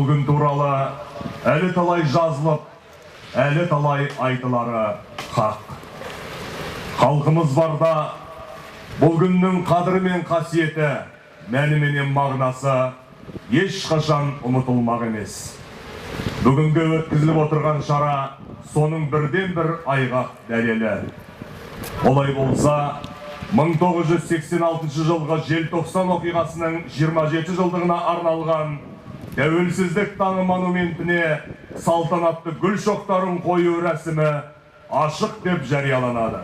Бұл күн туралы әлі талай жазылып, әлі талай айтылары хақ. Халқымыз барда бұл күннің қадірі мен қасиеті, мәні менен мағынасы ешқашан ұмытылмақ емес. Бүгінгі өткізіліп отырған шара соның бірден бір айғақ дәлелі. Олай болса, 1986 жылғы желтоқсан оқиғасының 27 жылдығына арналған Тәуелсіздік таңы монументіне салтанатты гүл шоқтарын қою рәсімі ашық деп жарияланады.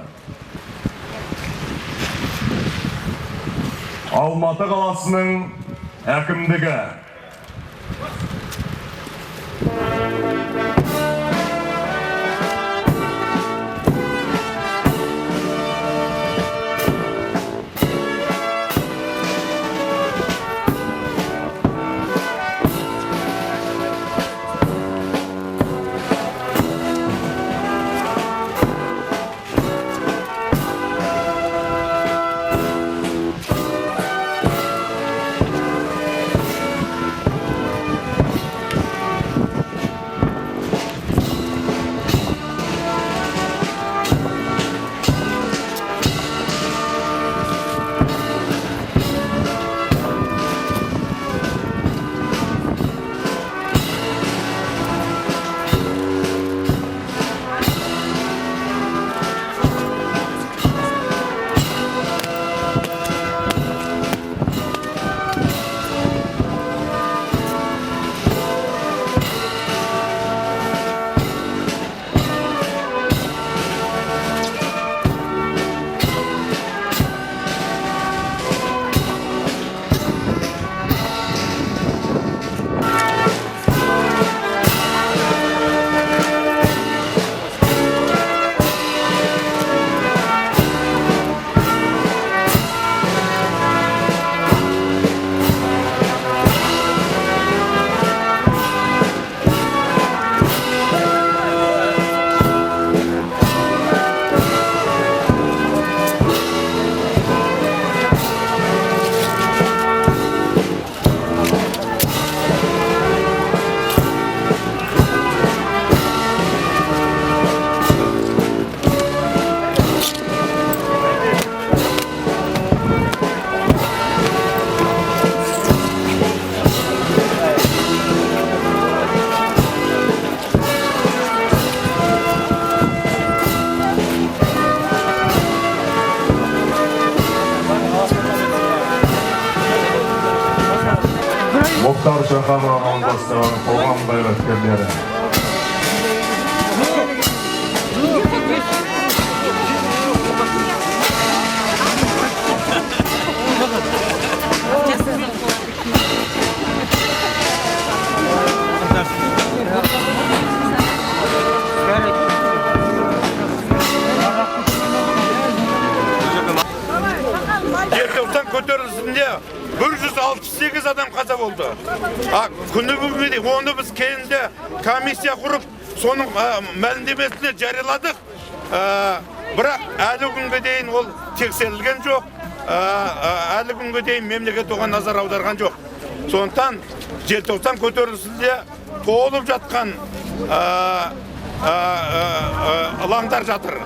Алматы қаласының әкімдігі. Мұхтар Шаханов ағалықтастығын қоғам қайраткерлері. Желтоқсан көтерілісінде 168 адам қаза болды. Күні бүгінге оны біз кейінде комиссия құрып, соның мәлімдемесіне жарияладық. Бірақ әлі күнге дейін ол тексерілген жоқ. Әлі күнге дейін мемлекет оған назар аударған жоқ. Сондықтан желтоқсан көтерілісінде толып жатқан алаңдар жатыр.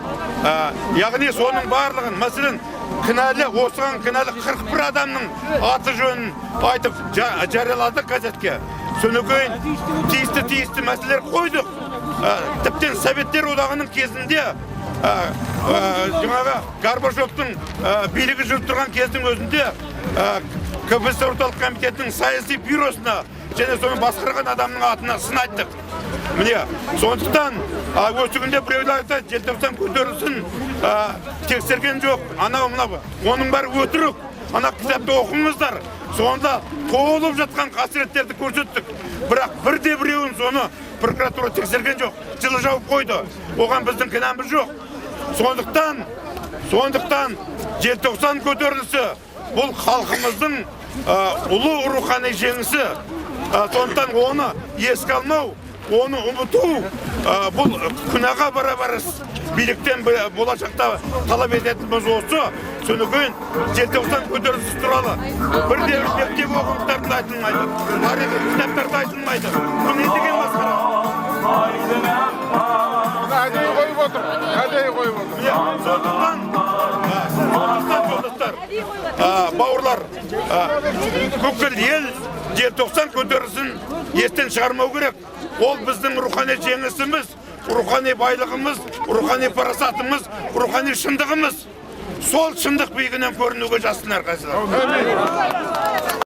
Яғни соның барлығын, мәселен, кінәлі, осыған кінәлі 41 адамның аты жөнін айтып жарияладық газетке. Содан кейін тиісті мәселелер қойдық. Тіптен Советтер одағының кезінде жаңағы Горбачевтың билігі жүріп тұрған кездің өзінде КПСС орталық комитетінің саяси бюросына және соны басқарған адамның атына сын айттық. Міне, сондықтан осы күнде біреулер айтады, желтоқсан көтерілісін тексерген жоқ, оның бәрі өтірік. Ана кітапты оқыңыздар. Сонда толып жатқан қасіреттерді көрсеттік. Бірақ бірде-біреуін соны прокуратура тексерген жоқ, жылы жауып қойды. Оған біздің кінәміз жоқ. Сондықтан желтоқсан көтерілісі бұл халқымыздың ұлы рухани жеңісі. Сондықтан оны еске алмау оны ұмыту бұл күнәға барабар іс. Биліктен болашақта талап ететініміз осы. Сондықтан желтоқсан көтерілісі туралы бірде мектеп оқулықтарында айтылмайды, тарихи кітаптарда айтылмайды. Бұл не деген масқара? Әдейі қойып отыр. Сондықтан жолдастар, бауырлар, бүкіл ел желтоқсан көтерілісін естен шығармау керек. Ол біздің рухани жеңісіміз, рухани байлығымыз, рухани парасатымыз, рухани шындығымыз. Сол шындық биігінен көрінуге жазсын әрқайсылар.